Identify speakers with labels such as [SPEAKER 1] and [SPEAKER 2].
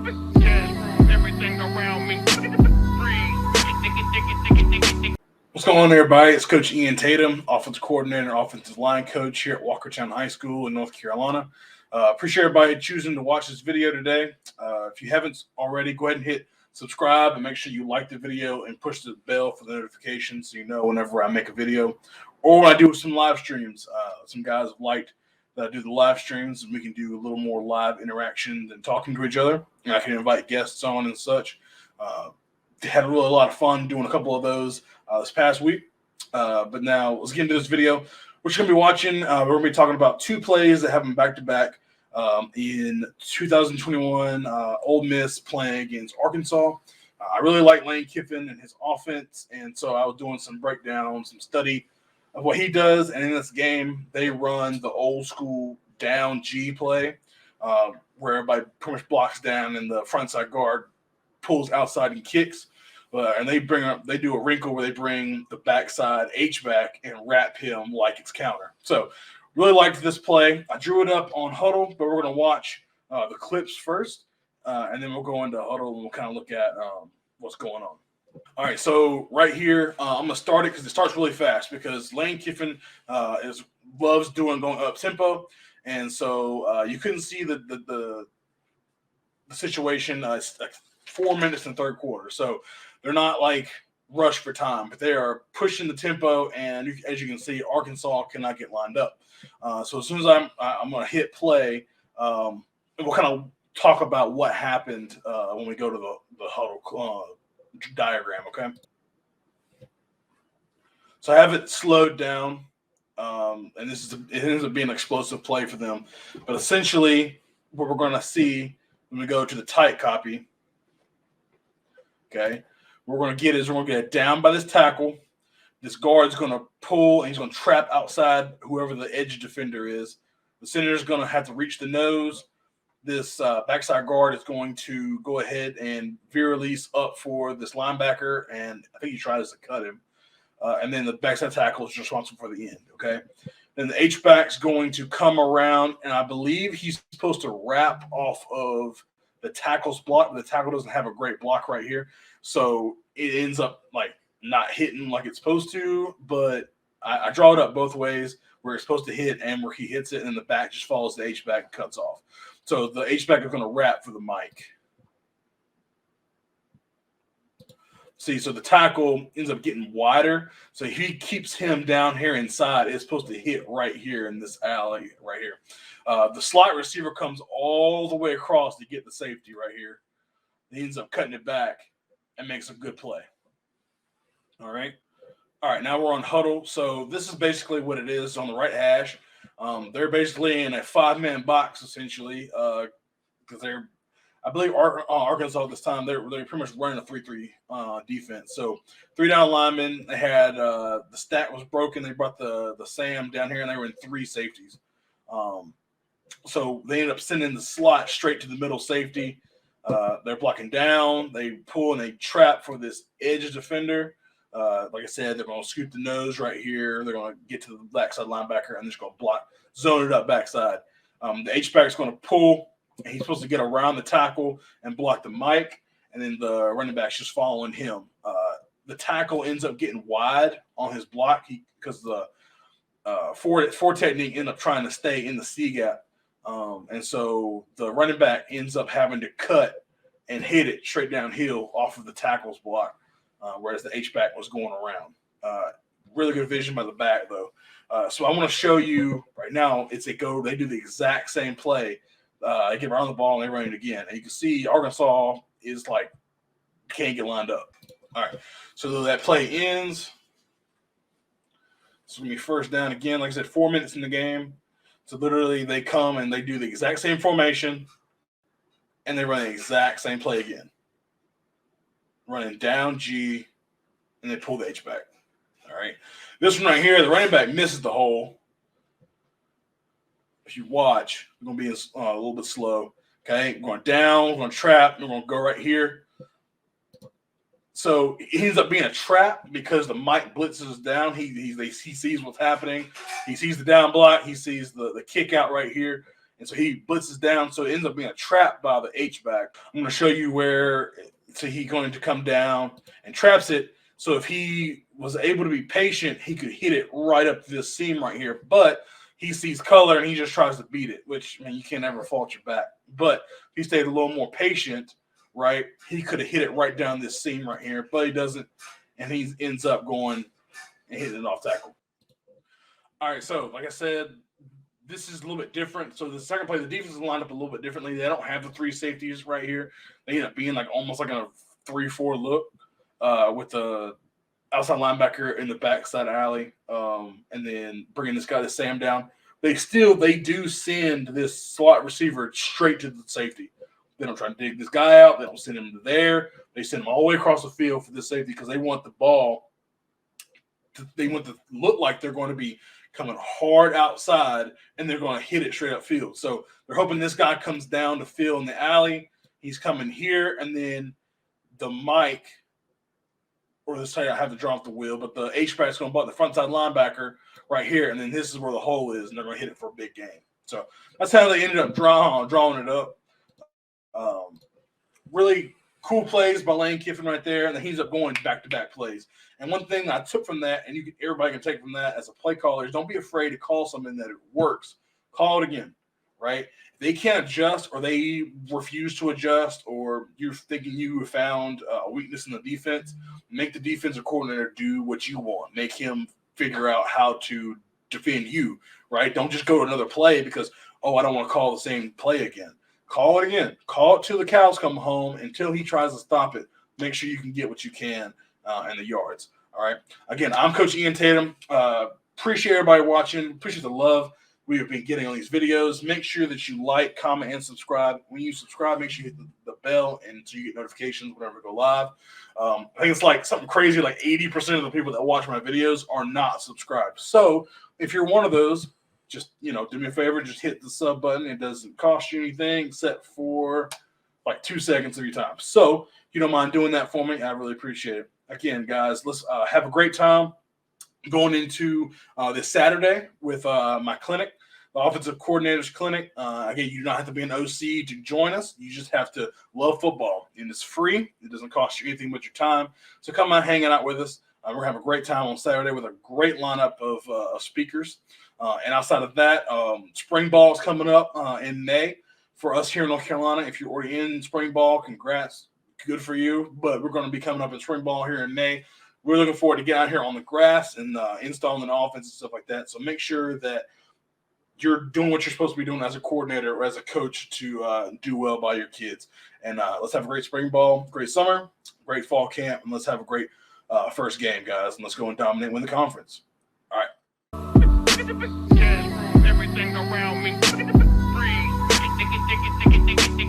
[SPEAKER 1] Yeah, everything around me.
[SPEAKER 2] What's going on, everybody? It's Coach Ian Tatum, offensive coordinator, offensive line coach here at Walkertown High School in North Carolina. Appreciate everybody choosing to watch this video today. If you haven't already, go ahead and hit subscribe and make sure you like the video and push the bell for the notifications so you know whenever I make a video or when I do some live streams. Some guys have liked that I do the live streams and we can do a little more live interaction than talking to each other. And I can invite guests on and such. Had a lot of fun doing a couple of those this past week. But now let's get into this video. We're just going to be watching. We're going to be talking about two plays that happened back-to-back in 2021. Ole Miss playing against Arkansas. I really like Lane Kiffin and his offense, and so I was doing some breakdown, some study of what he does. And in this game, they run the old school down G play where everybody pretty much blocks down and the frontside guard pulls outside and kicks. And they do a wrinkle where they bring the backside H-back and wrap him like it's counter. So really liked this play. I drew it up on Huddle, but we're going to watch the clips first, and then we'll go into Huddle and we'll kind of look at what's going on. All right, so right here, I'm going to start it because it starts really fast because Lane Kiffin loves going up tempo, and so you couldn't see the situation. It's like 4 minutes in the third quarter, so they're not like rush for time, but they are pushing the tempo, and as you can see, Arkansas cannot get lined up. So as soon as I'm going to hit play, we'll kind of talk about what happened when we go to the Huddle diagram, okay? So I have it slowed down, and it ends up being an explosive play for them. But essentially, what we're going to see when we go to the tight copy, okay, we're going to get it down by this tackle. This guard's going to pull, and he's going to trap outside whoever the edge defender is. The center is going to have to reach the nose. This backside guard is going to go ahead and veer release up for this linebacker, and I think he tries to cut him. And then the backside tackle is responsible for the end, okay? Then the H-back's going to come around, and I believe he's supposed to wrap off of the tackle's block, but the tackle doesn't have a great block right here. So it ends up like not hitting like it's supposed to, but I draw it up both ways where it's supposed to hit and where he hits it, and the back just follows the H-back and cuts off. So the H-back is going to wrap for the mic. See, so the tackle ends up getting wider. So he keeps him down here inside. It's supposed to hit right here in this alley right here. The slot receiver comes all the way across to get the safety right here. He ends up cutting it back and makes a good play. All right. Now we're on Huddle. So this is basically what it is on the right hash. They're basically in a 5-man box essentially because I believe Arkansas at this time, they're pretty much running a 3-3 defense. So 3 down linemen. They had the stack was broken. They brought the Sam down here, and they were in 3 safeties. So they ended up sending the slot straight to the middle safety. They're blocking down. They pull and they trap for this edge defender. Like I said, they're going to scoop the nose right here. They're going to get to the backside linebacker, and they're just going to zone it up backside. The H-back is going to pull. And he's supposed to get around the tackle and block the mic, and then the running back's just following him. The tackle ends up getting wide on his block because the four technique ended up trying to stay in the C gap. And so the running back ends up having to cut and hit it straight downhill off of the tackle's block, whereas the H-back was going around. Really good vision by the back, though. So I want to show you right now. They do the exact same play. They get around the ball and they run it again. And you can see Arkansas is like can't get lined up. All right. So that play ends. It's going to be first down again. Like I said, 4 minutes in the game. So literally they come and they do the exact same formation and they run the exact same play again. Running down G and they pull the H back. All right. This one right here, the running back misses the hole. If you watch, we're going to be a little bit slow. Okay, we're going down, we're going to trap, we're going to go right here. So it ends up being a trap because the Mike blitzes down. He sees what's happening. He sees the down block. He sees the kick out right here. And so he blitzes down, so it ends up being a trap by the H-back. I'm going to show you where he's going to come down and traps it. So if he was able to be patient, he could hit it right up this seam right here. But he sees color and he just tries to beat it, which, man, you can't ever fault your back. But if he stayed a little more patient, right, he could have hit it right down this seam right here. But he doesn't, and he ends up going and hitting it off tackle. All right, so like I said, this is a little bit different. So the second play, the defense is lined up a little bit differently. They don't have the three safeties right here. They end up being like almost like a 3-4 look with the outside linebacker in the backside alley, and then bringing this guy to Sam down. They do send this slot receiver straight to the safety. They don't try to dig this guy out. They don't send him to there. They send him all the way across the field for this safety because they want the ball. They want to look like they're going to be coming hard outside, and they're going to hit it straight up field. So they're hoping this guy comes down the field in the alley. He's coming here, and then the Mike, or let's say I have to draw off the wheel, but the H-back's going to butt the front side linebacker right here, and then this is where the hole is, and they're going to hit it for a big game. So that's how they ended up drawing it up. Really cool plays by Lane Kiffin right there, and then he ends up going back-to-back plays. And one thing I took from that, and everybody can take from that as a play caller, is don't be afraid to call something that it works. Call it again, right? If they can't adjust or they refuse to adjust or you're thinking you have found a weakness in the defense, make the defensive coordinator do what you want. Make him figure out how to defend you, right? Don't just go to another play because, I don't want to call the same play again. Call it again. Call it till the cows come home until he tries to stop it. Make sure you can get what you can in the yards. All right. Again, I'm Coach Ian Tatum. Appreciate everybody watching. Appreciate the love we have been getting on these videos. Make sure that you like, comment, and subscribe. When you subscribe, make sure you hit the bell and so you get notifications whenever we go live. I think it's like something crazy, like 80% of the people that watch my videos are not subscribed. So if you're one of those, just, do me a favor, just hit the sub button. It doesn't cost you anything except for like 2 seconds of your time. So if you don't mind doing that for me, I really appreciate it. Again, guys, let's have a great time going into this Saturday with my clinic, the Offensive Coordinators Clinic. Again, you do not have to be an OC to join us. You just have to love football, and it's free. It doesn't cost you anything but your time. So come on, hanging out with us. We're going to have a great time on Saturday with a great lineup of speakers. And outside of that, spring ball is coming up in May for us here in North Carolina. If you're already in spring ball, congrats. Good for you. But we're going to be coming up in spring ball here in May. We're looking forward to getting out here on the grass and installing an offense and stuff like that. So make sure that you're doing what you're supposed to be doing as a coordinator or as a coach to do well by your kids. And let's have a great spring ball, great summer, great fall camp, and let's have a great first game, guys. And let's go and dominate and win the conference. All right.